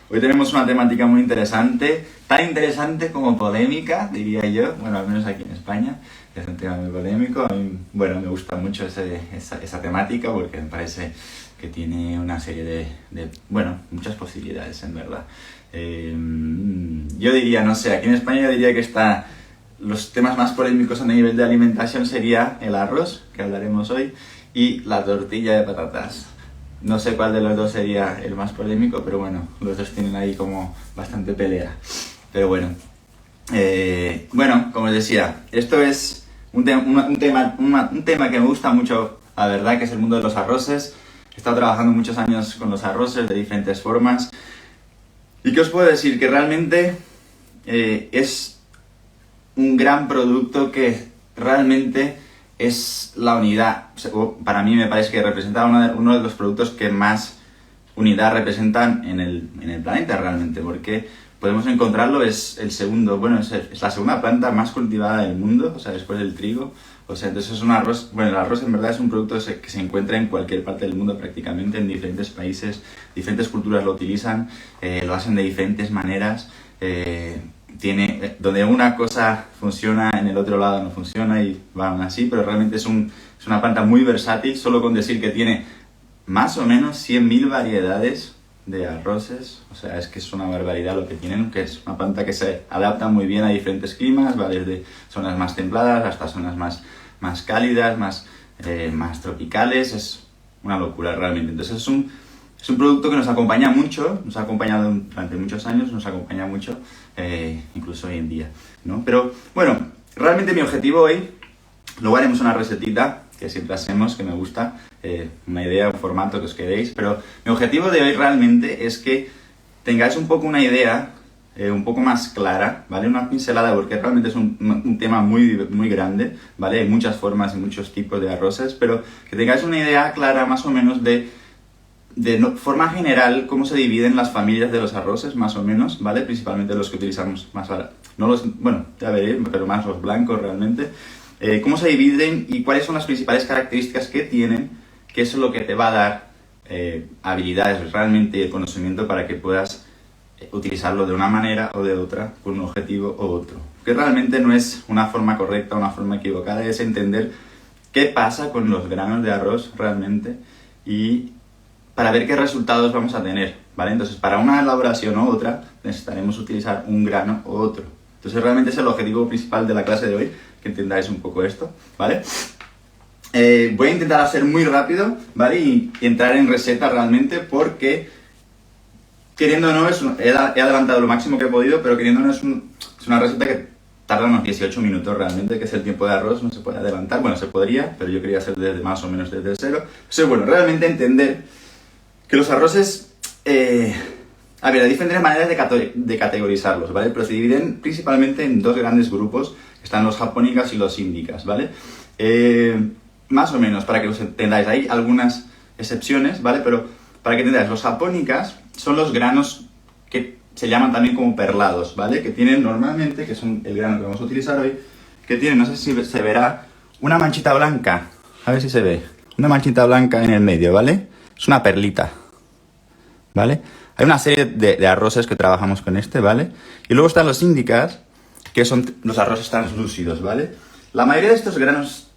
Hoy tenemos una temática muy interesante, tan interesante como polémica, diría yo, bueno, al menos aquí en España, es un tema muy polémico. A mí, bueno, me gusta mucho esa temática porque me parece que tiene una serie bueno, muchas posibilidades, en verdad. Yo diría, no sé, aquí en España yo diría que los temas más polémicos a nivel de alimentación sería el arroz, que hablaremos hoy, y la tortilla de patatas. No sé cuál de los dos sería el más polémico, pero bueno, los dos tienen ahí como bastante pelea. Pero bueno, como os decía, esto es un tema que me gusta mucho, la verdad, que es el mundo de los arroces. He estado trabajando muchos años con los arroces de diferentes formas. ¿Y qué os puedo decir? Que realmente es un gran producto que realmente es la unidad. Para mí me parece que representa uno de los productos que más unidad representan en el planeta realmente, porque podemos encontrarlo, es la segunda planta más cultivada del mundo, o sea, después del trigo. O sea, entonces es un arroz, bueno, el arroz en verdad es un producto que se encuentra en cualquier parte del mundo prácticamente, en diferentes países, diferentes culturas lo utilizan, lo hacen de diferentes maneras. Donde una cosa funciona, en el otro lado no funciona y van así, pero realmente es una planta muy versátil, solo con decir que tiene más o menos 100.000 variedades de arroces. O sea, es que es una barbaridad lo que tienen, que es una planta que se adapta muy bien a diferentes climas, va desde zonas más templadas hasta zonas más cálidas, más tropicales. Es una locura realmente. Entonces es un producto que nos acompaña mucho, nos ha acompañado durante muchos años, nos acompaña mucho, incluso hoy en día, ¿no? Pero bueno, realmente mi objetivo hoy, luego haremos una recetita que siempre hacemos, que me gusta, una idea, un formato que os queréis, pero mi objetivo de hoy realmente es que tengáis un poco una idea, un poco más clara, ¿vale? Una pincelada, porque realmente es un tema muy grande, ¿vale? Hay muchas formas y muchos tipos de arroces, pero que tengáis una idea clara más o menos de forma general cómo se dividen las familias de los arroces, más o menos, ¿vale? Principalmente los que utilizamos más ahora. Bueno, ya veréis, pero más los blancos realmente. Cómo se dividen y cuáles son las principales características que tienen, que eso es lo que te va a dar habilidades realmente y el conocimiento para que puedas utilizarlo de una manera o de otra, con un objetivo u otro. Que realmente no es una forma correcta o una forma equivocada, es entender qué pasa con los granos de arroz realmente y para ver qué resultados vamos a tener, ¿vale? Entonces, para una elaboración u otra, necesitaremos utilizar un grano u otro. Entonces, realmente es el objetivo principal de la clase de hoy, que entendáis un poco esto, ¿vale? Voy a intentar hacer muy rápido, ¿vale? Y entrar en receta realmente, porque queriendo o no, he adelantado lo máximo que he podido, pero queriendo o no es una receta que tarda unos 18 minutos realmente, que es el tiempo de arroz, no se puede adelantar. Bueno, se podría, pero yo quería hacer más o menos desde cero. Entonces, bueno, realmente entender que los arroces, hay diferentes maneras de categorizarlos, ¿vale? Pero se dividen principalmente en dos grandes grupos, que están los japónicas y los índicas, ¿vale? Más o menos, para que os entendáis, hay algunas excepciones, ¿vale? Pero para que entendáis, los japónicas son los granos que se llaman también como perlados, ¿vale? Que tienen normalmente, que son el grano que vamos a utilizar hoy, que tienen, no sé si se verá, una manchita blanca, a ver si se ve, una manchita blanca en el medio, ¿vale? Es una perlita, ¿vale? Hay una serie de arroces que trabajamos con ¿vale? Y luego están los índicas, que son los arroces translúcidos, ¿vale? La mayoría de estos granos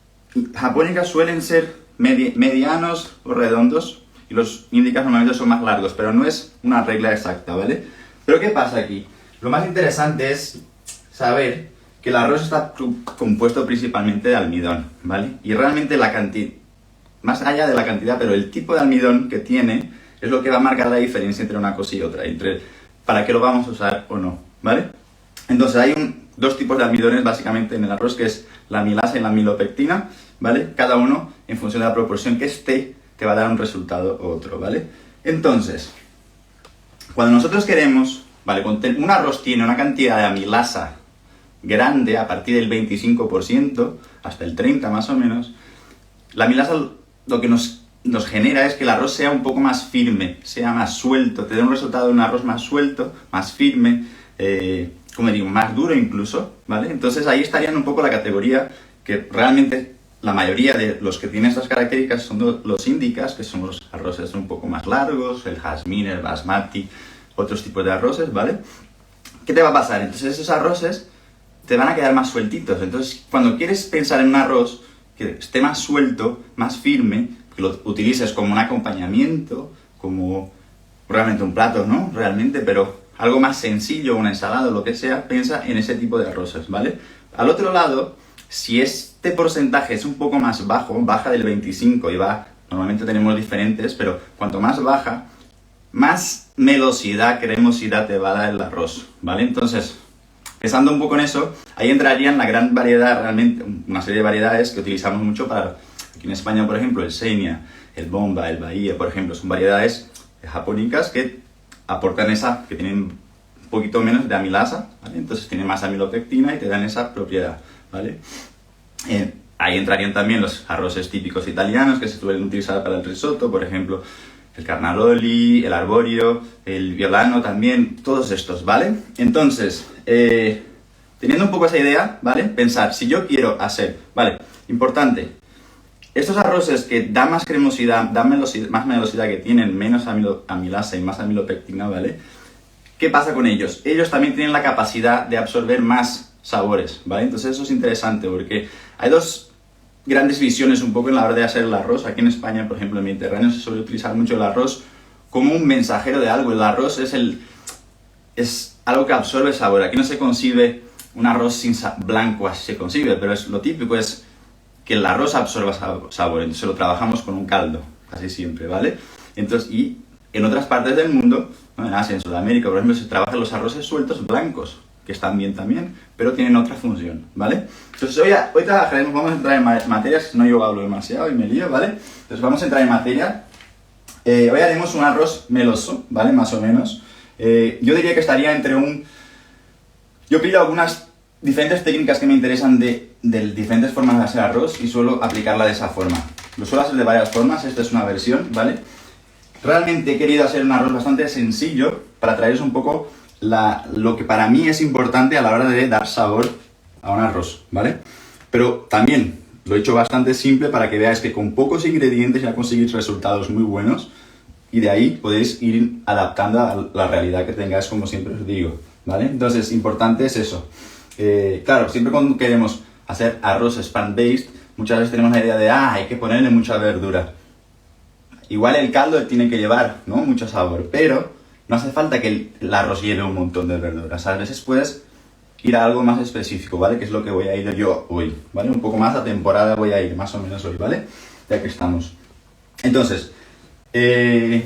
japónicas suelen ser medianos o redondos, y los índicas normalmente son más largos, pero no es una regla exacta, ¿vale? Pero ¿qué pasa aquí? Lo más interesante es saber que el arroz está compuesto principalmente de almidón, ¿vale? Y realmente la cantidad, más allá de la cantidad, pero el tipo de almidón que tiene es lo que va a marcar la diferencia entre una cosa y otra, para qué lo vamos a usar o no, ¿vale? Entonces hay dos tipos de almidones básicamente en el arroz, que es la amilasa y la amilopectina, ¿vale? Cada uno, en función de la proporción que esté, te va a dar un resultado u otro, ¿vale? Entonces, cuando nosotros queremos, ¿vale? Un arroz tiene una cantidad de amilasa grande, a partir del 25%, hasta el 30% más o menos. La amilasa lo que nos genera es que el arroz sea un poco más firme, sea más suelto, te dé un resultado de un arroz más suelto, más firme, como digo, más duro incluso, ¿vale? Entonces ahí estarían un poco la categoría que realmente la mayoría de los que tienen estas características son los índicas, que son los arroces un poco más largos, el jazmín, el basmati, otros tipos de arroces, ¿vale? ¿Qué te va a pasar? Entonces esos arroces te van a quedar más sueltitos. Entonces, cuando quieres pensar en un arroz que esté más suelto, más firme, que lo utilices como un acompañamiento, como realmente un plato, ¿no? Realmente, pero algo más sencillo, una ensalada o lo que sea, piensa en ese tipo de arroces, ¿vale? Al otro lado, si este porcentaje es un poco más bajo, baja del 25 y va, normalmente tenemos diferentes, pero cuanto más baja, más melosidad, cremosidad te va a dar el arroz, ¿vale? Entonces, pensando un poco en eso, ahí entrarían la gran variedad, realmente, una serie de variedades que utilizamos mucho para, aquí en España, por ejemplo, el Senia, el Bomba, el Bahía, por ejemplo, son variedades japónicas que aportan esa, que tienen un poquito menos de amilasa, ¿vale? Entonces tienen más amilopectina y te dan esa propiedad, ¿vale? Ahí entrarían también los arroces típicos italianos que se suelen utilizar para el risotto, por ejemplo, el carnaroli, el arborio, el violano también, todos estos, ¿vale? Entonces, teniendo un poco esa idea, ¿vale? Pensar, si yo quiero hacer, ¿vale? Importante, estos arroces que dan más cremosidad, dan más melosidad, que tienen menos amilasa y más amilopectina, ¿vale? ¿Qué pasa con ellos? Ellos también tienen la capacidad de absorber más sabores, ¿vale? Entonces eso es interesante porque hay dos grandes visiones un poco en la hora de hacer el arroz. Aquí en España, por ejemplo, en el Mediterráneo se suele utilizar mucho el arroz como un mensajero de algo. El arroz es algo que absorbe sabor. Aquí no se concibe un arroz sin blanco, así se concibe, pero lo típico es que el arroz absorba sabor. Entonces lo trabajamos con un caldo, casi siempre, ¿vale? Entonces, y en otras partes del mundo, ¿no? En Asia, en Sudamérica, por ejemplo, se trabajan los arroces sueltos blancos, que están bien también, pero tienen otra función, ¿vale? Entonces hoy trabajaremos, vamos a entrar en materia, si no yo hablo demasiado y me lío, ¿vale? Entonces vamos a entrar en materia. Hoy haremos un arroz meloso, ¿vale? Más o menos. Yo diría que estaría entre un... Yo pido algunas diferentes técnicas que me interesan de diferentes formas de hacer arroz y suelo aplicarla de esa forma. Lo suelo hacer de varias formas, esta es una versión, ¿vale? Realmente he querido hacer un arroz bastante sencillo para traeros un poco lo que para mí es importante a la hora de dar sabor a un arroz, ¿vale? Pero también lo he hecho bastante simple para que veáis que con pocos ingredientes ya conseguís resultados muy buenos y de ahí podéis ir adaptando a la realidad que tengáis, como siempre os digo, ¿vale? Entonces, importante es eso. Claro, siempre cuando queremos hacer arroces plant-based, muchas veces tenemos la idea de, hay que ponerle mucha verdura. Igual el caldo tiene que llevar, ¿no? Mucho sabor, pero no hace falta que el arroz lleve un montón de verduras. A veces puedes ir a algo más específico, ¿vale? Que es lo que voy a ir yo hoy, ¿vale? Un poco más a temporada voy a ir, más o menos hoy, ¿vale? Ya que estamos. Entonces, el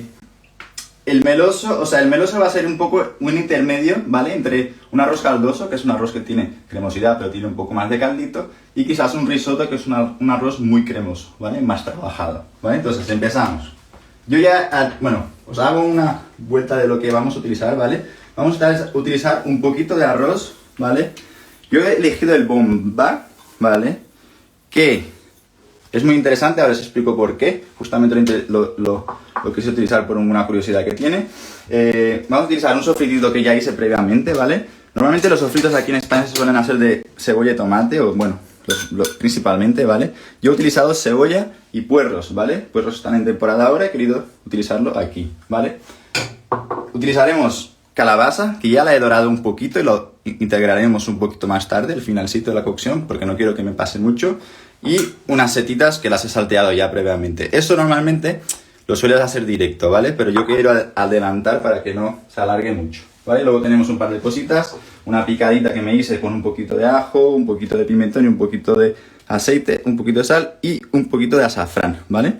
meloso va a ser un poco un intermedio, ¿vale? Entre un arroz caldoso, que es un arroz que tiene cremosidad, pero tiene un poco más de caldito, y quizás un risotto, que es un arroz muy cremoso, ¿vale? Más trabajado, ¿vale? Entonces, empezamos. Yo ya, os hago una vuelta de lo que vamos a utilizar, ¿vale? Vamos a utilizar un poquito de arroz, ¿vale? Yo he elegido el Bomba, ¿vale? Que es muy interesante, ahora os explico por qué. Justamente lo quise utilizar por una curiosidad que tiene. Vamos a utilizar un sofritito que ya hice previamente, ¿vale? Normalmente los sofritos aquí en España se suelen hacer de cebolla y tomate, o bueno, principalmente, ¿vale? Yo he utilizado cebolla y puerros, ¿vale? Puerros están en temporada ahora, he querido utilizarlo aquí, ¿vale? Utilizaremos calabaza, que ya la he dorado un poquito y lo integraremos un poquito más tarde, el finalcito de la cocción, porque no quiero que me pase mucho. Y unas setitas que las he salteado ya previamente. Eso normalmente lo sueles hacer directo, ¿vale? Pero yo quiero adelantar para que no se alargue mucho, ¿vale? Luego tenemos un par de cositas, una picadita que me hice con un poquito de ajo, un poquito de pimentón y un poquito de aceite, un poquito de sal y un poquito de azafrán, ¿vale?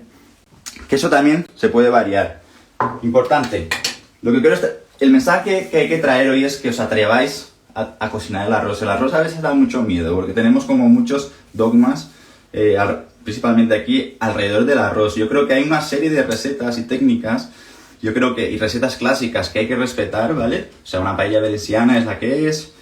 Que eso también se puede variar. Importante, lo que quiero el mensaje que hay que traer hoy es que os atreváis a cocinar el arroz. El arroz a veces da mucho miedo porque tenemos como muchos dogmas, principalmente aquí, alrededor del arroz. Yo creo que hay una serie de recetas y técnicas, y recetas clásicas que hay que respetar, ¿vale? O sea, una paella veneciana es la que es,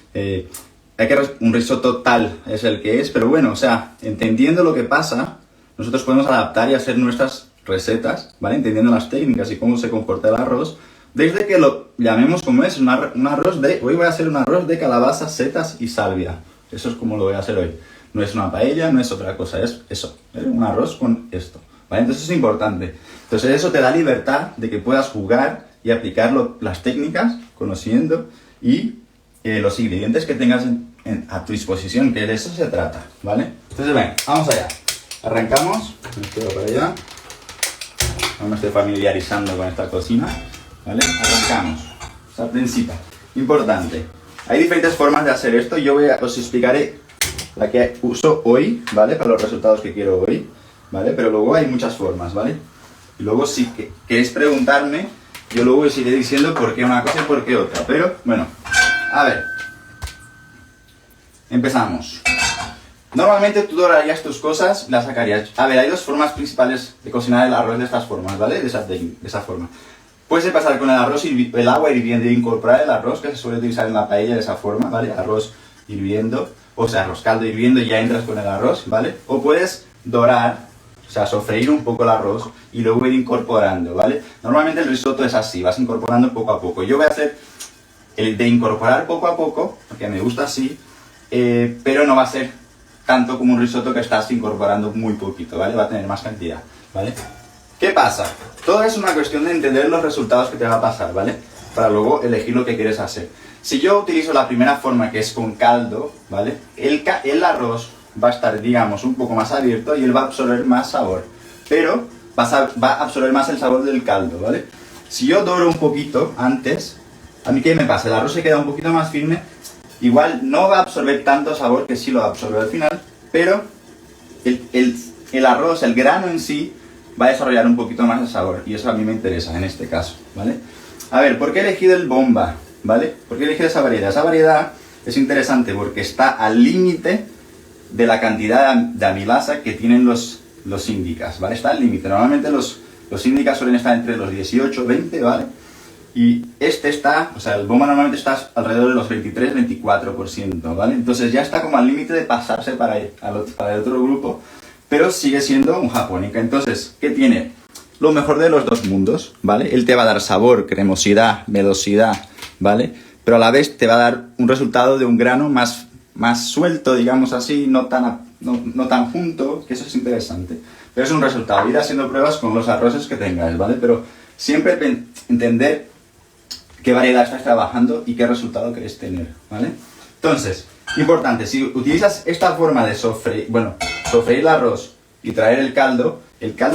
un risotto tal es el que es, pero bueno, o sea, entendiendo lo que pasa, nosotros podemos adaptar y hacer nuestras recetas, ¿vale? Entendiendo las técnicas y cómo se comporta el arroz, desde que lo llamemos como es, un arroz hoy voy a hacer un arroz de calabaza, setas y salvia. Eso es como lo voy a hacer hoy. No es una paella, no es otra cosa, es eso, ¿eh? Un arroz con esto, ¿vale? Entonces es importante. Entonces eso te da libertad de que puedas jugar y aplicar las técnicas conociendo y los ingredientes que tengas a tu disposición, que de eso se trata, ¿vale? Entonces, ven, vamos allá. Arrancamos. Me quedo para allá. No me estoy familiarizando con esta cocina, ¿vale? Arrancamos. Esta principal. Importante. Hay diferentes formas de hacer esto. Yo os explicaré la que uso hoy, ¿vale? Para los resultados que quiero hoy, ¿vale? Pero luego hay muchas formas, ¿vale? Y luego si queréis preguntarme, yo luego os iré diciendo por qué una cosa y por qué otra. Pero, bueno, a ver. Empezamos. Normalmente tú dorarías tus cosas y las sacarías. A ver, hay dos formas principales de cocinar el arroz de estas formas, ¿vale? De esa forma. Puedes empezar con el arroz, el agua hirviendo e incorporar el arroz, que se suele utilizar en la paella de esa forma, ¿vale? Arroz hirviendo, o sea, arroz caldo hirviendo y ya entras con el arroz, ¿vale? O puedes dorar, o sea, sofreír un poco el arroz y luego ir incorporando, ¿vale? Normalmente el risotto es así, vas incorporando poco a poco. Yo voy a hacer el de incorporar poco a poco, porque me gusta así, pero no va a ser tanto como un risotto que estás incorporando muy poquito, ¿vale? Va a tener más cantidad, ¿vale? ¿Qué pasa? Todo es una cuestión de entender los resultados que te va a pasar, ¿vale? Para luego elegir lo que quieres hacer. Si yo utilizo la primera forma, que es con caldo, ¿vale? El arroz va a estar, digamos, un poco más abierto y él va a absorber más sabor. Pero va a absorber más el sabor del caldo, ¿vale? Si yo doro un poquito antes, ¿a mí qué me pasa? El arroz se queda un poquito más firme. Igual no va a absorber tanto sabor, que sí lo absorbe al final, pero el arroz, el grano en sí, va a desarrollar un poquito más de sabor. Y eso a mí me interesa en este caso, ¿vale? A ver, ¿por qué he elegido el bomba? ¿Vale? ¿Por qué he elegido esa variedad? Esa variedad es interesante porque está al límite de la cantidad de amilasa que tienen los índicas, ¿vale? Está al límite. Normalmente los índicas suelen estar entre los 18 y 20, ¿vale? Y o sea, el bomba normalmente está alrededor de los 23-24%, ¿vale? Entonces ya está como al límite de pasarse para el otro grupo, pero sigue siendo un japonica. Entonces, ¿qué tiene? Lo mejor de los dos mundos, ¿vale? Él te va a dar sabor, cremosidad, velocidad, ¿vale? Pero a la vez te va a dar un resultado de un grano más suelto, digamos así, no tan junto, que eso es interesante. Pero es un resultado. Ir haciendo pruebas con los arroces que tengáis, ¿vale? Pero siempre entender qué variedad estás trabajando y qué resultado queréis tener, ¿vale? Entonces, importante, si utilizas esta forma de sofreír el arroz y traer el caldo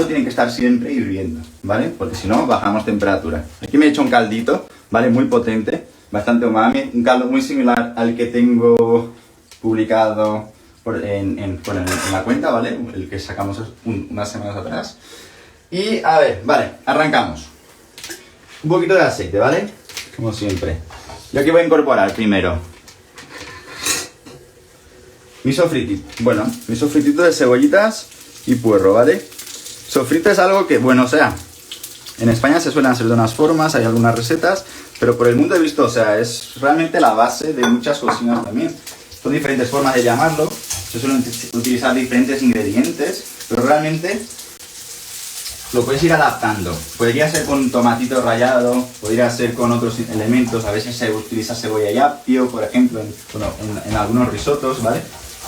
tiene que estar siempre hirviendo, ¿vale? Porque si no, bajamos temperatura. Aquí me he hecho un caldito, ¿vale? Muy potente, bastante umami, un caldo muy similar al que tengo publicado en la cuenta, ¿vale? El que sacamos unas semanas atrás. Y, a ver, vale, arrancamos. Un poquito de aceite, ¿vale? Como siempre. Yo aquí voy a incorporar primero mi sofritito de cebollitas y puerro, ¿vale? Sofrito es algo que, bueno, o sea, en España se suelen hacer de unas formas, hay algunas recetas, pero por el mundo he visto, o sea, es realmente la base de muchas cocinas también. Son diferentes formas de llamarlo, se suelen utilizar diferentes ingredientes, pero realmente lo puedes ir adaptando. Podría ser con tomatito rallado, podría ser con otros elementos, a veces se utiliza cebolla y apio, por ejemplo, en algunos risotos, ¿vale?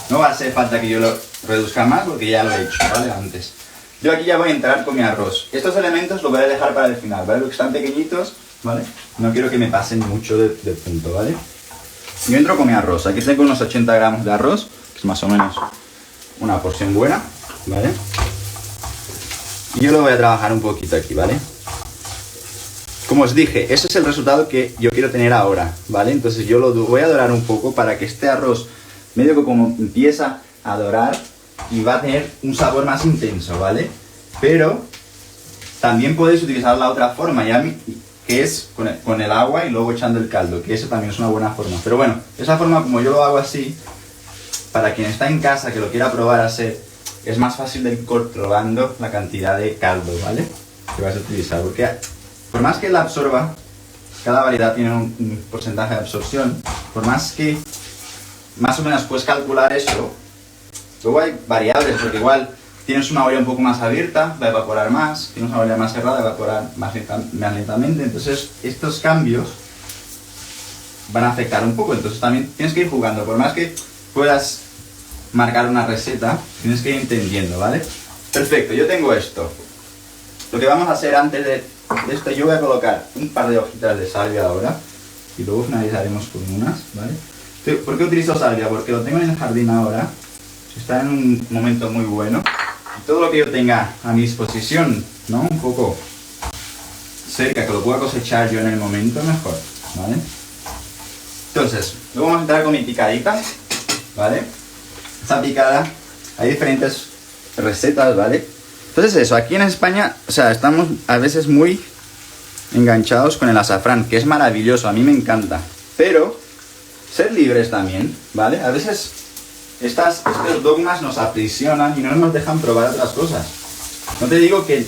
No va a hacer falta que yo lo reduzca más porque ya lo he hecho, ¿vale? Antes. Yo aquí ya voy a entrar con mi arroz. Estos elementos los voy a dejar para el final, ¿vale? Porque están pequeñitos, ¿vale? No quiero que me pasen mucho de punto, ¿vale? Yo entro con mi arroz. Aquí tengo unos 80 gramos de arroz, que es más o menos una porción buena, ¿vale? Y yo lo voy a trabajar un poquito aquí, ¿vale? Como os dije, ese es el resultado que yo quiero tener ahora, ¿vale? Entonces yo lo voy a dorar un poco para que este arroz medio que como empieza a dorar y va a tener un sabor más intenso, ¿vale? Pero también podéis utilizar la otra forma, que es con el agua y luego echando el caldo, que eso también es una buena forma. Pero bueno, esa forma como yo lo hago así, para quien está en casa que lo quiera probar a hacer, es más fácil de ir controlando la cantidad de caldo, ¿vale? Que vas a utilizar, porque por más que la absorba, cada variedad tiene un porcentaje de absorción, por más que más o menos puedes calcular eso, luego hay variables, porque igual tienes una olla un poco más abierta, va a evaporar más, tienes una olla más cerrada, va a evaporar más lentamente, entonces estos cambios van a afectar un poco, entonces también tienes que ir jugando, por más que puedas marcar una receta, tienes que ir entendiendo, ¿vale? Perfecto, yo tengo esto. Lo que vamos a hacer antes de esto, yo voy a colocar un par de hojitas de salvia ahora, y luego finalizaremos con unas, ¿vale? ¿Por qué utilizo salvia? Porque lo tengo en el jardín ahora, está en un momento muy bueno. Y todo lo que yo tenga a mi disposición, ¿no? Un poco cerca, que lo pueda cosechar yo en el momento, mejor, ¿vale? Entonces, luego vamos a entrar con mi picadita, ¿vale? Esta picada, hay diferentes recetas, ¿vale? Entonces eso, aquí en España, o sea, estamos a veces muy enganchados con el azafrán, que es maravilloso, a mí me encanta. Pero, ser libres también, ¿vale? A veces estos dogmas nos aprisionan y no nos dejan probar otras cosas. No te digo que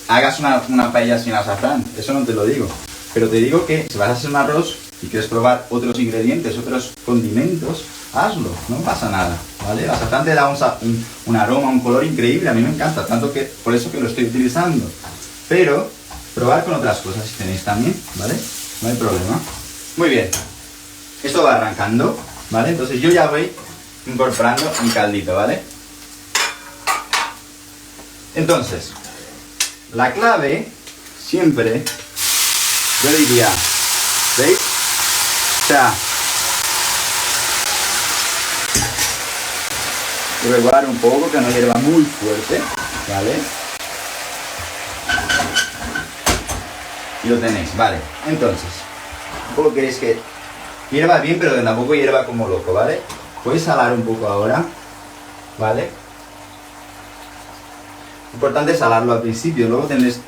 hagas una paella sin azafrán, eso no te lo digo. Pero te digo que si vas a hacer un arroz y quieres probar otros ingredientes, otros condimentos, hazlo, no pasa nada, ¿vale? El azafrán te da un aroma, un color increíble, a mí me encanta, tanto que por eso que lo estoy utilizando. Pero, probar con otras cosas si tenéis también, ¿vale? No hay problema. Muy bien, esto va arrancando, ¿vale? Entonces yo ya voy incorporando mi caldito, ¿vale? Entonces, la clave siempre, yo diría, ¿veis? O sea, regular un poco, que no hierva muy fuerte, ¿vale? Y lo tenéis, vale. Entonces, un poco queréis que hierva bien, pero que tampoco hierva como loco, ¿vale? Podéis salar un poco ahora, ¿vale? Importante salarlo al principio, luego tendréis,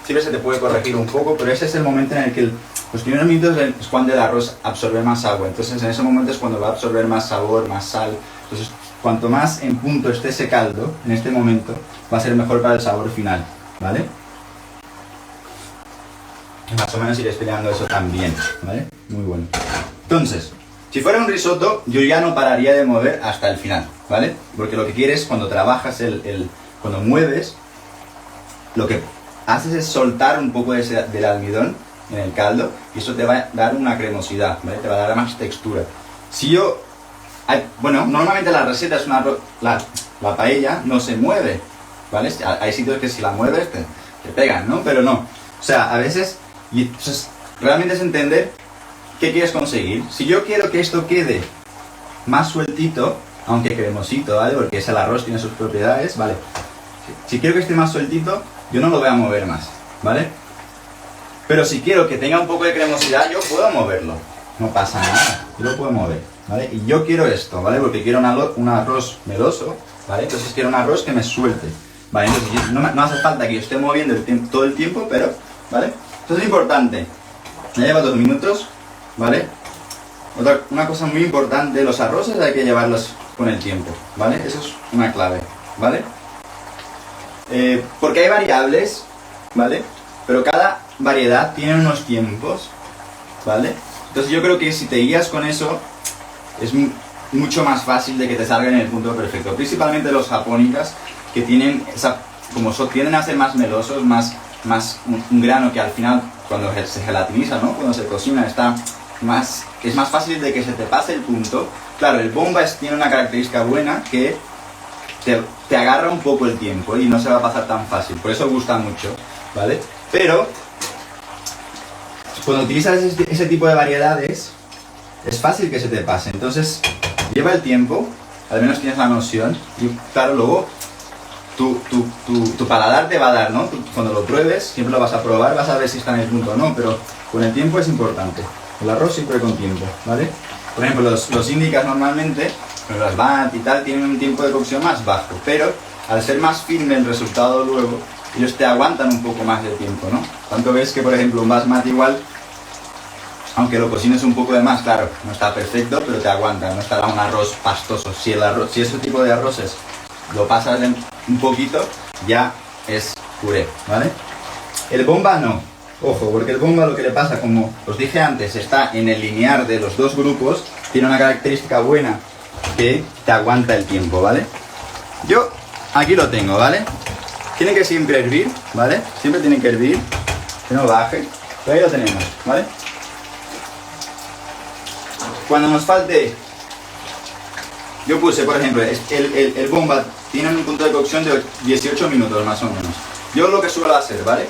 siempre se te puede corregir un poco, pero ese es el momento en el que los primeros minutos es cuando el arroz absorbe más agua, entonces en ese momento es cuando va a absorber más sabor, más sal. Entonces cuanto más en punto esté ese caldo, en este momento, va a ser mejor para el sabor final, ¿vale? Más o menos iréis peleando eso también, ¿vale? Muy bueno. Entonces, si fuera un risotto, yo ya no pararía de mover hasta el final, ¿vale? Porque lo que quieres cuando trabajas cuando mueves, lo que haces es soltar un poco del almidón en el caldo y eso te va a dar una cremosidad, ¿vale? Te va a dar más textura. Si yo... bueno, normalmente la receta es la paella no se mueve, ¿vale? Hay sitios que si la mueves te pegan, ¿no? Pero no. O sea, a veces... Y entonces, realmente es entender qué quieres conseguir. Si yo quiero que esto quede más sueltito, aunque cremosito, ¿vale? Porque es el arroz, tiene sus propiedades, ¿vale? Si quiero que esté más sueltito, yo no lo voy a mover más, ¿vale? Pero si quiero que tenga un poco de cremosidad, yo puedo moverlo. No pasa nada, yo lo puedo mover, ¿vale? Y yo quiero esto, ¿vale? Porque quiero un arroz meloso, ¿vale? Entonces quiero un arroz que me suelte, ¿vale? Entonces no hace falta que yo esté moviendo todo el tiempo, pero, ¿vale? Entonces es importante. Ya lleva 2 minutos, ¿vale? Una cosa muy importante, los arroces hay que llevarlos con el tiempo, ¿vale? Eso es una clave, ¿vale? Porque hay variables, ¿vale? Pero cada variedad tiene unos tiempos, ¿vale? Entonces yo creo que si te guías con eso, es mucho más fácil de que te salga en el punto perfecto. Principalmente los japónicas, que tienen tienden a ser más melosos, un grano que al final, cuando se gelatiniza, ¿no? Cuando se cocina, es más fácil de que se te pase el punto. Claro, el bomba tiene una característica buena que te agarra un poco el tiempo y no se va a pasar tan fácil, por eso gusta mucho, ¿vale? Pero cuando utilizas ese tipo de variedades es fácil que se te pase, entonces lleva el tiempo, al menos tienes la noción y claro, luego tu paladar te va a dar, ¿no? Cuando lo pruebes, siempre lo vas a probar, vas a ver si está en el punto o no, pero con el tiempo es importante, el arroz siempre con tiempo, ¿vale? Por ejemplo, los índicas normalmente, los BAT y tal, tienen un tiempo de cocción más bajo, pero al ser más firme el resultado luego, ellos te aguantan un poco más de tiempo, ¿no? Tanto ves que, por ejemplo, un basmati igual, aunque lo cocines un poco de más, claro, no está perfecto, pero te aguanta, no estará un arroz pastoso. Si ese tipo de arroces lo pasas un poquito, ya es puré, ¿vale? El bomba no. Ojo, porque el bomba lo que le pasa, como os dije antes, está en el linear de los dos grupos, tiene una característica buena que te aguanta el tiempo, ¿vale? Yo aquí lo tengo, ¿vale? Tiene que siempre hervir, ¿vale? Siempre tiene que hervir, que no baje, pero ahí lo tenemos, ¿vale? Cuando nos falte, yo puse, por ejemplo, el bomba tiene un punto de cocción de 18 minutos más o menos. Yo lo que suelo hacer, ¿vale?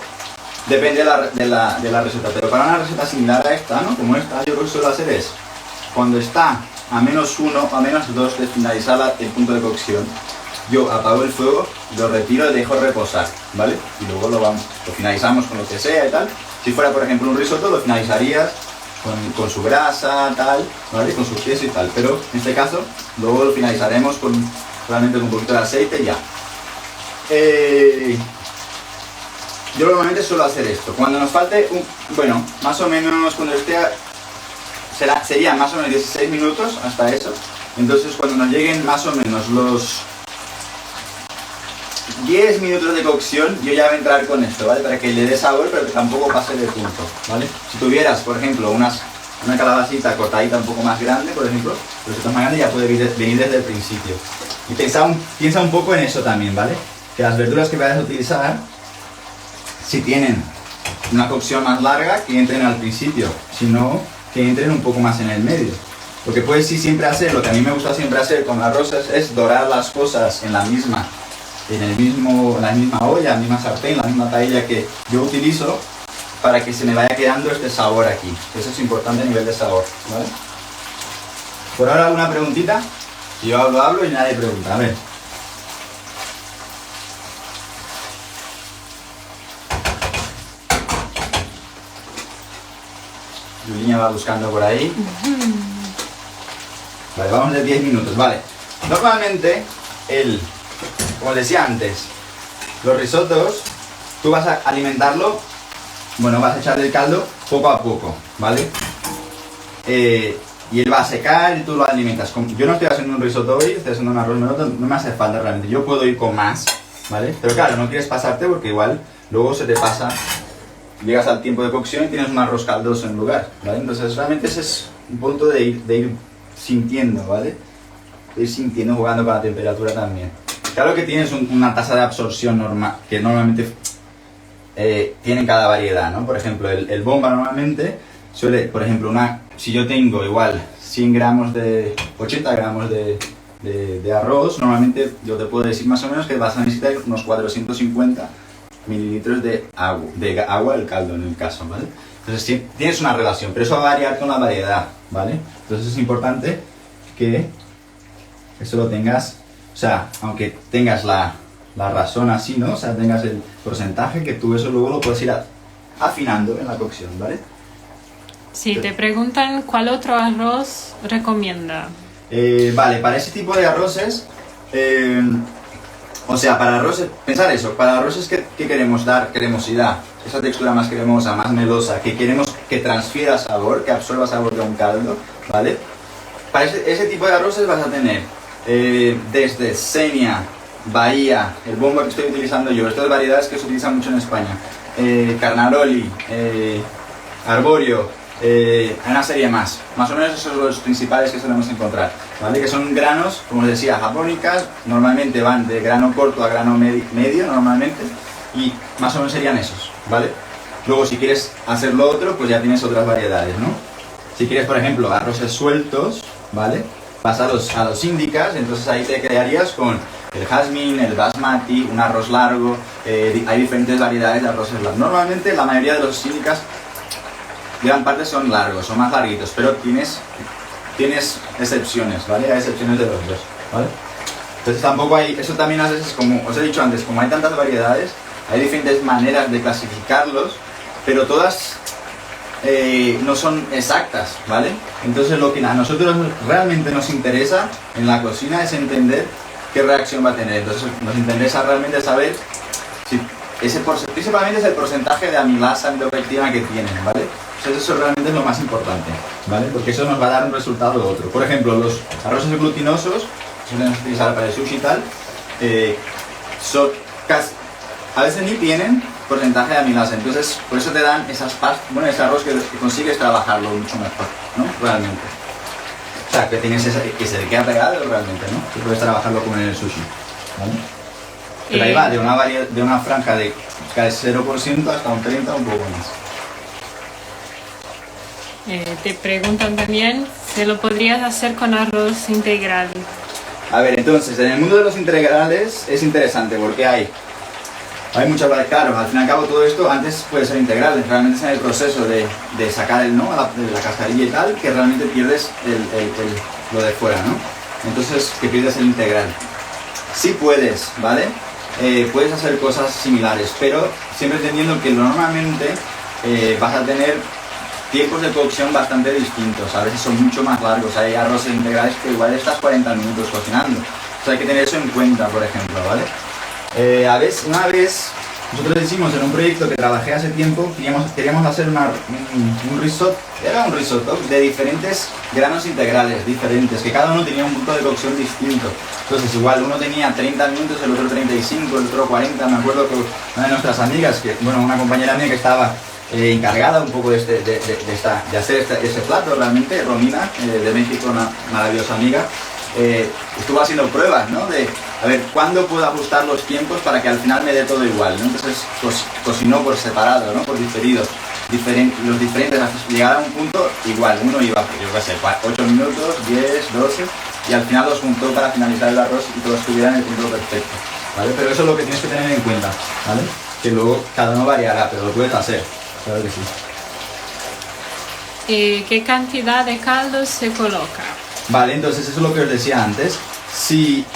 Depende de la receta, pero para una receta similar a esta, ¿no? Como esta, yo lo que suelo hacer es, cuando está a -1 o a -2 de finalizar el punto de cocción, yo apago el fuego, lo retiro y dejo reposar, ¿vale? Y luego lo finalizamos con lo que sea y tal. Si fuera, por ejemplo, un risotto, lo finalizarías con su grasa, tal, ¿vale? Con su queso y tal. Pero en este caso, luego lo finalizaremos solamente con un poquito de aceite y ya. Yo normalmente suelo hacer esto. Cuando nos falte, bueno, más o menos cuando esté, sería más o menos 16 minutos hasta eso. Entonces cuando nos lleguen más o menos los 10 minutos de cocción, yo ya voy a entrar con esto, ¿vale? Para que le dé sabor, pero que tampoco pase de punto, ¿vale? Si tuvieras, por ejemplo, una calabacita cortadita un poco más grande, por ejemplo, pero si es más grande ya puede venir desde el principio. Y piensa un poco en eso también, ¿vale? Que las verduras que vayas a utilizar, si tienen una cocción más larga, que entren al principio, si no, que entren un poco más en el medio. Lo que puedes siempre hacer, lo que a mí me gusta siempre hacer con las rosas es dorar las cosas en la misma olla, la misma sartén, la misma paella que yo utilizo, para que se me vaya quedando este sabor aquí. Eso es importante a nivel de sabor, ¿vale? Por ahora, alguna preguntita. Si yo hablo y nadie pregunta. A ver. Juliña va buscando por ahí. Vale, vamos de 10 minutos, vale. Normalmente, como decía antes, los risotos, tú vas a alimentarlo, bueno, vas a echarle el caldo poco a poco, ¿vale? Y él va a secar y tú lo alimentas. Yo no estoy haciendo un risotto hoy, estoy haciendo un arroz meloto, no me hace falta realmente. Yo puedo ir con más, ¿vale? Pero claro, no quieres pasarte porque igual luego se te pasa, llegas al tiempo de cocción y tienes un arroz caldoso en lugar, ¿vale? Entonces realmente ese es un punto de ir sintiendo, ¿vale? De ir sintiendo, jugando con la temperatura también. Claro que tienes una tasa de absorción normal, que normalmente tiene cada variedad, ¿no? Por ejemplo, el bomba normalmente suele, por ejemplo, si yo tengo igual 80 gramos de arroz, normalmente yo te puedo decir más o menos que vas a necesitar unos 450 mililitros de agua del caldo en el caso, ¿vale? Entonces sí, tienes una relación, pero eso va a variar con la variedad, ¿vale? Entonces es importante que eso lo tengas, o sea, aunque tengas la razón así, ¿no? O sea, tengas el porcentaje, que tú eso luego lo puedes ir afinando en la cocción, ¿vale? Sí, te preguntan cuál otro arroz recomienda. Vale, para ese tipo de arroces, o sea, para arroces, pensar eso, para arroces que queremos dar cremosidad, esa textura más cremosa, más melosa, que queremos que transfiera sabor, que absorba sabor de un caldo, ¿vale? Para ese tipo de arroces vas a tener desde Xenia, Bahía, el bomba que estoy utilizando yo, estas variedades que se utilizan mucho en España, Carnaroli, Arborio, hay una serie más o menos esos son los principales que solemos encontrar, ¿vale? Que son granos, como os decía, japónicas, normalmente van de grano corto a grano medio normalmente, y más o menos serían esos, ¿vale? Luego si quieres hacer lo otro, pues ya tienes otras variedades, ¿no? Si quieres, por ejemplo, arroces sueltos, ¿vale? Vas a los índicas, entonces ahí te quedarías con el jazmín, el basmati, un arroz largo, hay diferentes variedades de arroces largos. Normalmente la mayoría de los índicas, gran parte son largos, son más larguitos, pero tienes excepciones, ¿vale? Hay excepciones de los dos, ¿vale? Entonces tampoco hay, eso también a veces, como os he dicho antes, como hay tantas variedades, hay diferentes maneras de clasificarlos, pero todas no son exactas, ¿vale? Entonces lo que a nosotros realmente nos interesa en la cocina es entender qué reacción va a tener. Entonces nos interesa realmente saber si principalmente es el porcentaje de amilasa endopectina que tienen, ¿vale? Entonces eso realmente es lo más importante, ¿vale? Porque eso nos va a dar un resultado u otro. Por ejemplo, los arroces glutinosos, que suelen utilizar para el sushi y tal, a veces ni tienen porcentaje de amilasa, entonces por eso te dan ese arroz que consigues trabajarlo mucho mejor, ¿no? Realmente. O sea, que tienes que se le queda pegado realmente, ¿no? Que puedes trabajarlo como en el sushi, ¿vale? Pero ahí va, de una franja de 0% hasta un 30%, un poco más. Te preguntan también si lo podrías hacer con arroz integral. A ver, entonces, en el mundo de los integrales es interesante porque hay Hay muchas variedades, claro, al fin y al cabo todo esto antes puede ser integral, realmente es en el proceso de sacar el no, la cascarilla y tal, que realmente pierdes lo de fuera, ¿no? Entonces, que pierdes el integral. Sí puedes, ¿vale? Puedes hacer cosas similares, pero siempre entendiendo que normalmente vas a tener tiempos de cocción bastante distintos, a veces son mucho más largos, hay arroces integrales que igual estás 40 minutos cocinando, o sea hay que tener eso en cuenta, por ejemplo, ¿vale? Una vez nosotros hicimos en un proyecto que trabajé hace tiempo, queríamos hacer un risotto, era un risotto de diferentes granos integrales, diferentes, que cada uno tenía un punto de cocción distinto. Entonces igual uno tenía 30 minutos, el otro 35, el otro 40, me acuerdo que una de nuestras amigas, una compañera mía que estaba encargada un poco de hacer este plato realmente, Romina, de México, una maravillosa amiga, estuvo haciendo pruebas, ¿no? De a ver cuándo puedo ajustar los tiempos para que al final me dé todo igual, ¿no? Entonces cocinó por separado, ¿no? Por diferido, los diferentes, hasta llegar a un punto igual, uno iba, yo qué sé, 8 minutos, 10, 12, y al final los juntó para finalizar el arroz y todos estuvieran en el punto perfecto, ¿vale? Pero eso es lo que tienes que tener en cuenta, ¿vale? Que luego cada uno variará, pero lo puedes hacer, claro que sí. ¿Qué cantidad de caldo se coloca? Vale, entonces eso es lo que os decía antes. Si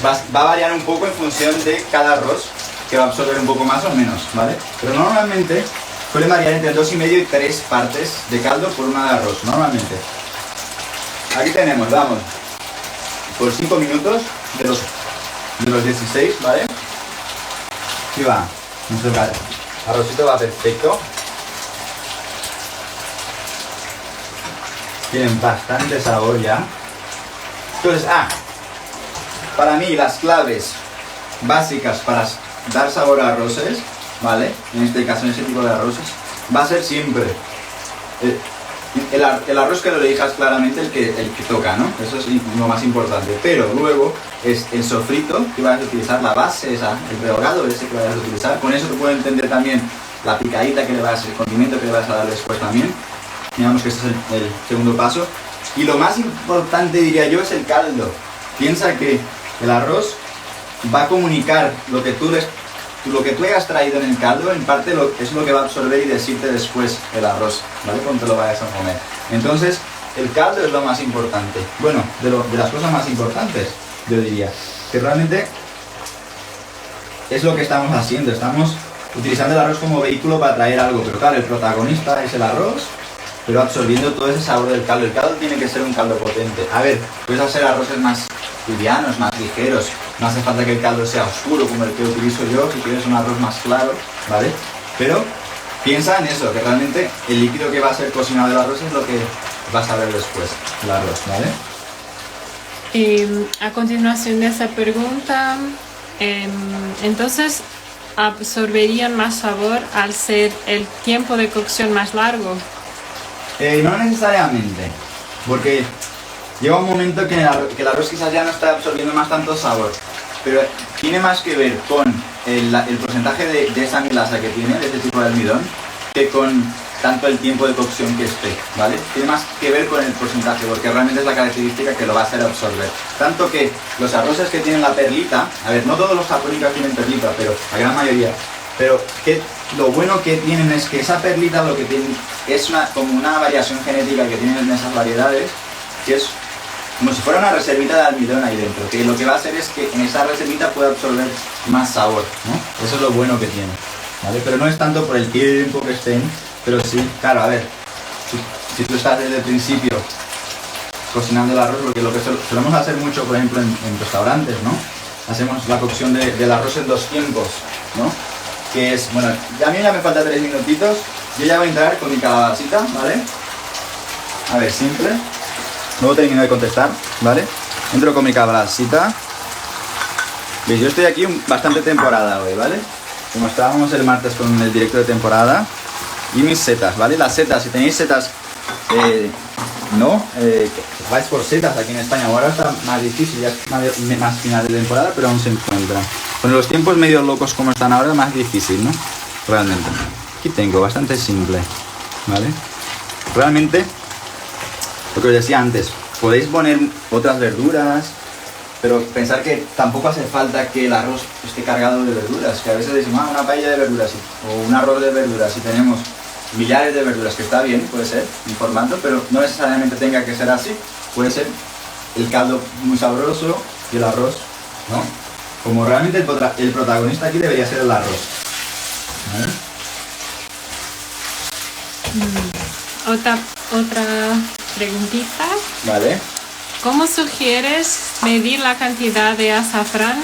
va a variar un poco en función de cada arroz, que va a absorber un poco más o menos, ¿vale? Pero normalmente suele variar entre 2,5 y 3 partes de caldo por una de arroz, normalmente. Aquí tenemos, vamos, por 5 minutos de los 16, ¿vale? Aquí va, nuestro arrocito va perfecto. Tienen bastante sabor ya. Entonces, para mí las claves básicas para dar sabor a arroces, ¿vale? En este caso, en ese tipo de arroces, va a ser siempre el arroz que lo elijas claramente el que toca, ¿no? Eso es lo más importante. Pero luego es el sofrito que vas a utilizar, la base esa, el rehogado ese que vas a utilizar. Con eso te puedo entender también la picadita que le vas a hacer, el condimento que le vas a dar después también. Digamos que este es el segundo paso. Y lo más importante, diría yo, es el caldo. Piensa que el arroz va a comunicar lo que tú hayas traído en el caldo, en parte es lo que va a absorber y decirte después el arroz, ¿vale? Cuando te lo vayas a comer. Entonces, el caldo es lo más importante. Bueno, de las cosas más importantes, yo diría. Que realmente es lo que estamos haciendo. Estamos utilizando el arroz como vehículo para traer algo. Pero claro, el protagonista es el arroz, pero absorbiendo todo ese sabor del caldo. El caldo tiene que ser un caldo potente. A ver, puedes hacer arroces más livianos, más ligeros. No hace falta que el caldo sea oscuro como el que utilizo yo, si quieres un arroz más claro, ¿vale? Pero piensa en eso, que realmente el líquido que va a ser cocinado del arroz es lo que vas a ver después, el arroz, ¿vale? A continuación de esa pregunta, entonces absorberían más sabor al ser el tiempo de cocción más largo. No necesariamente, porque llega un momento que el arroz quizás ya no está absorbiendo más tanto sabor, pero tiene más que ver con el porcentaje de esa milasa que tiene, de este tipo de almidón, que con tanto el tiempo de cocción que esté, ¿vale? Tiene más que ver con el porcentaje, porque realmente es la característica que lo va a hacer absorber. Tanto que los arroces que tienen la perlita, a ver, no todos los japónicos tienen perlita, pero la gran mayoría, pero lo bueno que tienen es que esa perlita lo que tienen es como una variación genética que tienen en esas variedades, que es como si fuera una reservita de almidón ahí dentro, que lo que va a hacer es que en esa reservita pueda absorber más sabor, ¿no? Eso es lo bueno que tiene, ¿vale? Pero no es tanto por el tiempo que estén, pero sí, claro, a ver, si tú estás desde el principio cocinando el arroz, porque lo que solemos hacer mucho, por ejemplo, en restaurantes, ¿no? Hacemos la cocción del arroz en 2 tiempos, ¿no? Que es, bueno, a mí ya me falta 3 minutitos, yo ya voy a entrar con mi calabacita, ¿vale? A ver, simple. Luego termino de contestar, ¿vale? Entro con mi calabacita. ¿Veis? Yo estoy aquí bastante temporada hoy, ¿vale? Como estábamos el martes con el directo de temporada. Y mis setas, ¿vale? Las setas, si tenéis setas, vais por setas aquí en España. Ahora está más difícil, ya es más final de temporada, pero aún se encuentra. Con los tiempos medio locos como están ahora, más difícil, ¿no? Realmente. Aquí tengo, bastante simple, ¿vale? Realmente, lo que os decía antes, podéis poner otras verduras, Pero pensar que tampoco hace falta que el arroz esté cargado de verduras, que a veces decimos, una paella de verduras o un arroz de verduras y tenemos millares de verduras, que está bien, puede ser, informando, pero no necesariamente tenga que ser así. Puede ser el caldo muy sabroso y el arroz, ¿no? Como realmente el protagonista aquí debería ser el arroz. Otra preguntita. Vale. ¿Cómo sugieres medir la cantidad de azafrán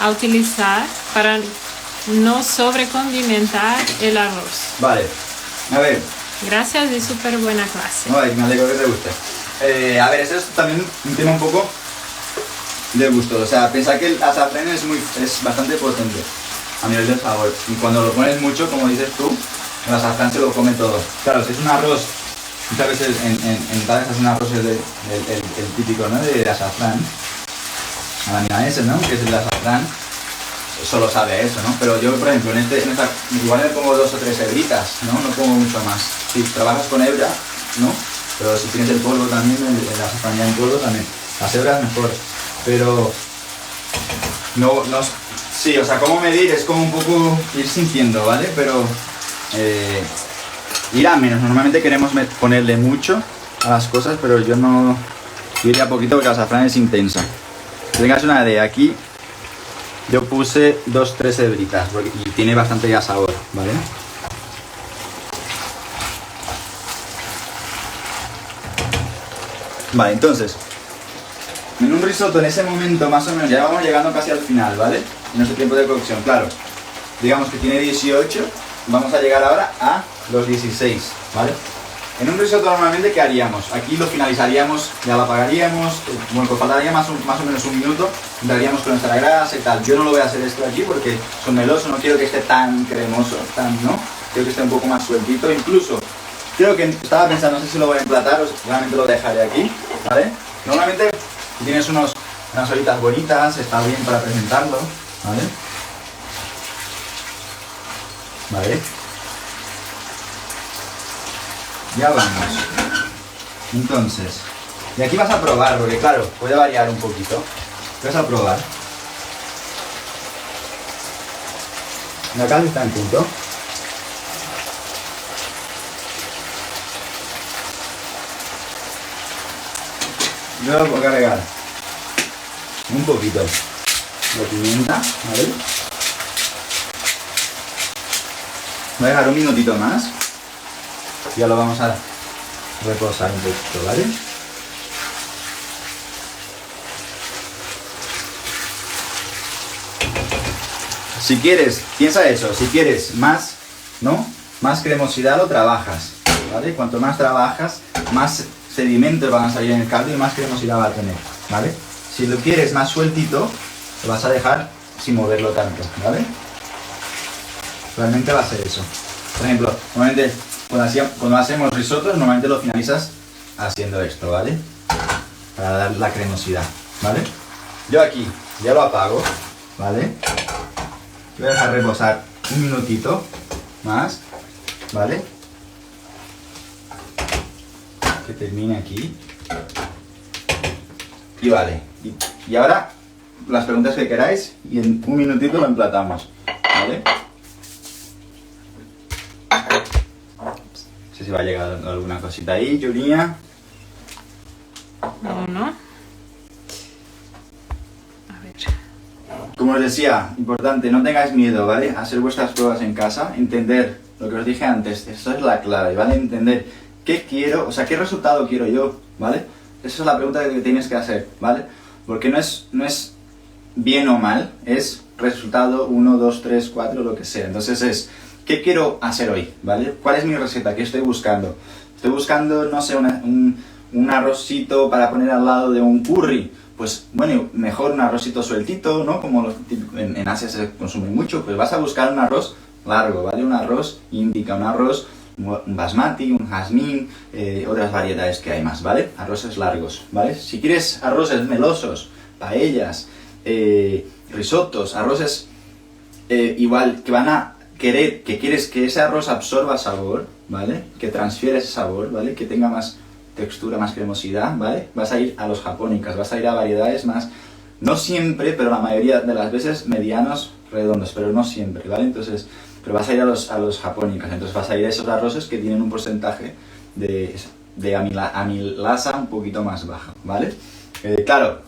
a utilizar para no sobrecondimentar el arroz? Vale. A ver. Gracias y súper buena clase. No, me alegro que te guste. A ver, esto es también un tema un poco de gusto. O sea, pensar que el azafrán es bastante potente a nivel de sabor. Y cuando lo pones mucho, como dices tú, el azafrán se lo come todo. Claro, si es un arroz, muchas veces en Italia hacen arroces el típico, ¿no? De azafrán. A la milanesa, ¿no? Que es el azafrán. Solo sabe a eso, ¿no? Pero yo, por ejemplo, en esta igual le pongo 2 o 3 hebritas, ¿no? No pongo mucho más. Si trabajas con hebra, ¿no? Pero si tienes el polvo también, el azafrán ya en polvo también. Las hebras mejor. Pero sí, o sea, cómo medir es como un poco ir sintiendo, ¿vale? Pero ir a menos. Normalmente queremos ponerle mucho a las cosas, pero yo iría poquito porque el azafrán es intensa. Que tengas una idea, aquí yo puse 2-3 hebritas y tiene bastante ya sabor, ¿vale? Vale, entonces, en un risotto en ese momento más o menos, ya vamos llegando casi al final, ¿vale? En nuestro tiempo de cocción, claro. Digamos que tiene 18, vamos a llegar ahora a los 16, ¿vale? En un risotto normalmente, ¿qué haríamos? Aquí lo finalizaríamos, ya lo apagaríamos, bueno, pues faltaría más o menos un minuto, entraríamos con nuestra grasa y tal. Yo no lo voy a hacer esto aquí porque son melosos, no quiero que esté tan cremoso, ¿no? Quiero que esté un poco más sueltito, incluso creo que estaba pensando, no sé si lo voy a emplatar o realmente lo dejaré aquí, ¿vale? Normalmente, si tienes unas horitas bonitas, está bien para presentarlo, ¿vale? Vale. Ya vamos. Entonces, y aquí vas a probar, porque claro, puede variar un poquito. Vas a probar. La cal está en punto. Yo lo voy a agregar un poquito de pimienta, ¿vale? Voy a dejar un minutito más. Ya lo vamos a reposar un poquito, ¿vale? Si quieres, piensa eso, si quieres más, ¿no? Más cremosidad lo trabajas, ¿vale? Cuanto más trabajas, más sedimentos van a salir en el caldo y más cremosidad va a tener, ¿vale? Si lo quieres más sueltito, lo vas a dejar sin moverlo tanto, ¿vale? Realmente va a ser eso. Por ejemplo, normalmente cuando hacemos risottos, normalmente lo finalizas haciendo esto, ¿vale? Para dar la cremosidad, ¿vale? Yo aquí ya lo apago, ¿vale? Voy a dejar reposar un minutito más, ¿vale? Que termine aquí. Y vale. Y ahora las preguntas que queráis y en un minutito lo emplatamos, ¿vale? No sé si va a llegar alguna cosita ahí, Julia. No. A ver. Como os decía, importante, no tengáis miedo, ¿vale? Hacer vuestras pruebas en casa, entender lo que os dije antes, esto es la clave, ¿vale? Entender qué quiero, o sea, qué resultado quiero yo, ¿vale? Esa es la pregunta que tienes que hacer, ¿vale? Porque no es bien o mal, es resultado 1, 2, 3, 4, lo que sea. Entonces es, ¿qué quiero hacer hoy? ¿Vale? ¿Cuál es mi receta? ¿Qué estoy buscando? Estoy buscando, no sé, un arrocito para poner al lado de un curry. Pues bueno, mejor un arrocito sueltito, ¿no? Como en Asia se consume mucho, pues vas a buscar un arroz largo, ¿vale? Un arroz indica, un arroz, un basmati, un jazmín, otras variedades que hay más, ¿vale? Arroces largos, ¿vale? Si quieres arroces melosos, paellas, risottos, arroces igual que van a querer, que quieres que ese arroz absorba sabor, ¿vale? Que transfiera ese sabor, ¿vale? Que tenga más textura, más cremosidad, ¿vale? Vas a ir a los japónicas, vas a ir a variedades más No siempre, pero la mayoría de las veces medianos, redondos, pero no siempre, ¿vale? Entonces, pero vas a ir a los japónicos, entonces vas a ir a esos arroces que tienen un porcentaje de amilasa un poquito más baja, ¿vale? Claro,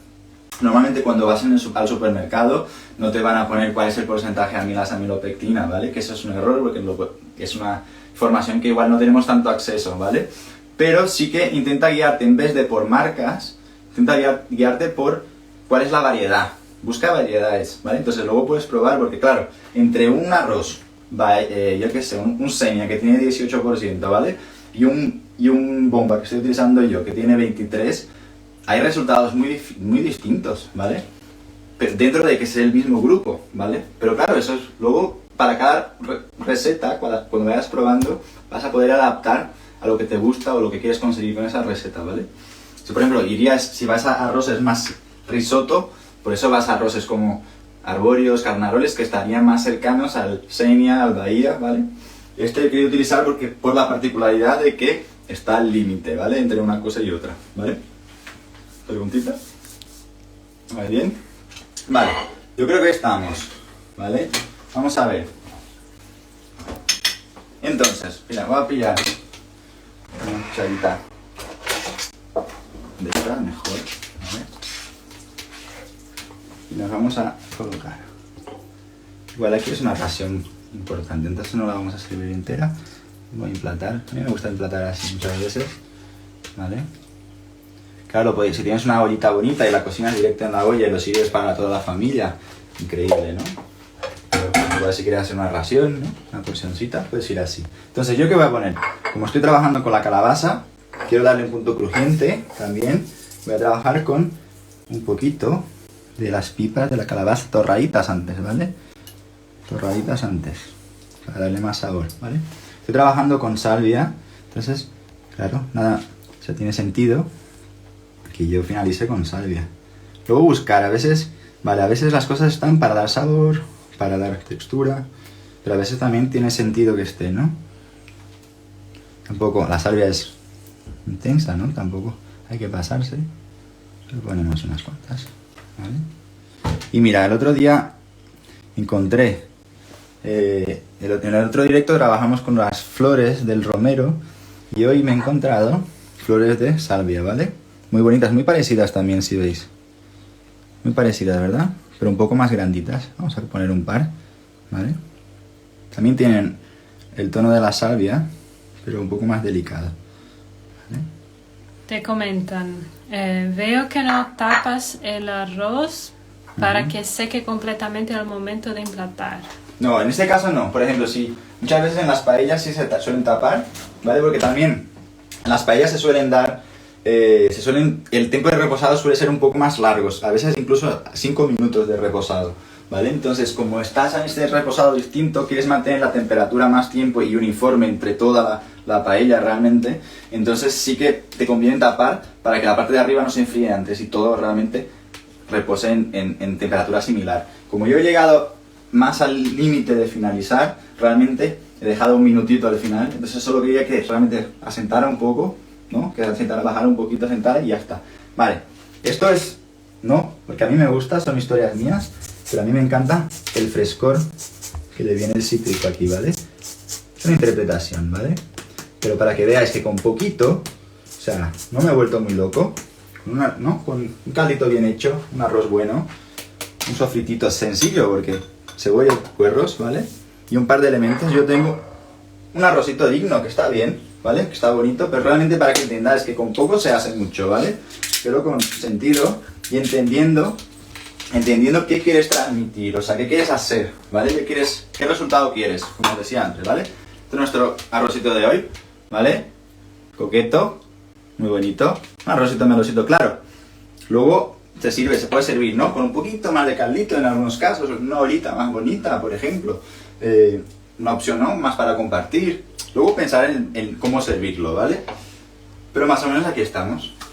normalmente cuando vas al supermercado no te van a poner cuál es el porcentaje de amilasa amilopectina, ¿vale? Que eso es un error porque es una información que igual no tenemos tanto acceso, ¿vale? Pero sí que intenta guiarte, en vez de por marcas, intenta guiarte por cuál es la variedad. Busca variedades, ¿vale? Entonces luego puedes probar, porque claro, entre un arroz, yo qué sé, un Xenia que tiene 18%, ¿vale? Y un bomba que estoy utilizando yo que tiene 23%, hay resultados muy distintos, ¿vale? Pero dentro de que es el mismo grupo, ¿vale? Pero claro, eso es luego para cada receta, cuando vayas probando, vas a poder adaptar a lo que te gusta o lo que quieres conseguir con esa receta, ¿vale? Si por ejemplo si vas a arroces más risotto, por eso vas a arroces como arbóreos, carnaroles, que estarían más cercanos al Xenia, al Bahía, ¿vale? Este he querido utilizar por la particularidad de que está al límite, ¿vale? Entre una cosa y otra, ¿vale? ¿Preguntita? ¿Vale bien? Vale, yo creo que estamos, ¿vale? Vamos a ver. Entonces, mira, voy a pillar una cucharita de esta, mejor, ¿vale? Y nos vamos a colocar. Igual aquí es una ración importante, entonces no la vamos a servir entera. Voy a emplatar, a mí me gusta emplatar así muchas veces, ¿vale? Claro, pues si tienes una ollita bonita y la cocinas directa en la olla y lo sirves para toda la familia, increíble, ¿no? Pero igual si quieres hacer una ración, ¿no? Una porcioncita, puedes ir así. Entonces, ¿yo qué voy a poner? Como estoy trabajando con la calabaza, quiero darle un punto crujiente también. Voy a trabajar con un poquito de las pipas de la calabaza torraditas antes, ¿vale? Torraditas antes, para darle más sabor, ¿vale? Estoy trabajando con salvia, entonces, claro, nada, o sea, tiene sentido que yo finalice con salvia. Luego buscar, a veces las cosas están para dar sabor, para dar textura, pero a veces también tiene sentido que esté, ¿no? Tampoco, la salvia es intensa, ¿no? Tampoco hay que pasarse. Le ponemos unas cuantas, ¿vale? Y mira, el otro día encontré, en el otro directo trabajamos con las flores del romero y hoy me he encontrado flores de salvia, ¿vale? Muy bonitas, muy parecidas también, si veis. Muy parecidas, ¿verdad? Pero un poco más granditas. Vamos a poner un par, ¿vale? También tienen el tono de la salvia, pero un poco más delicado, ¿vale? Te comentan, veo que no tapas el arroz para que seque completamente al momento de emplatar. No, en este caso no. Por ejemplo, si muchas veces en las paellas sí se suelen tapar, ¿vale? Porque también en las paellas se suelen dar el tiempo de reposado suele ser un poco más largo, a veces incluso 5 minutos de reposado, ¿vale? Entonces, como estás en este reposado distinto, quieres mantener la temperatura más tiempo y uniforme entre toda la paella realmente, entonces sí que te conviene tapar para que la parte de arriba no se enfríe antes y todo realmente repose en temperatura similar. Como yo he llegado más al límite de finalizar, realmente he dejado un minutito al final, entonces solo quería que realmente asentara un poco, ¿no? Que asentara, bajara un poquito, asentara y ya está. Vale, esto es, ¿no? Porque a mí me gusta, son historias mías, pero a mí me encanta el frescor que le viene el cítrico aquí, ¿vale? Es una interpretación, ¿vale? Pero para que veáis que con poquito, o sea, no me he vuelto muy loco, con un caldito bien hecho, un arroz bueno, un sofritito sencillo porque cebolla y puerros, ¿vale? Y un par de elementos, yo tengo un arrocito digno que está bien, ¿vale? Que está bonito, pero realmente para que entendáis que con poco se hace mucho, ¿vale? Pero con sentido y entendiendo qué quieres transmitir, o sea, qué quieres hacer, ¿vale? ¿Qué resultado quieres? Como os decía antes, ¿vale? Este es nuestro arrocito de hoy, ¿vale? Coqueto, muy bonito, un arrocito melosito, claro. Luego se puede servir, ¿no? Con un poquito más de caldito en algunos casos, una olita más bonita, por ejemplo. Una opción, ¿no? Más para compartir. Luego pensar en cómo servirlo, ¿vale? Pero más o menos aquí estamos.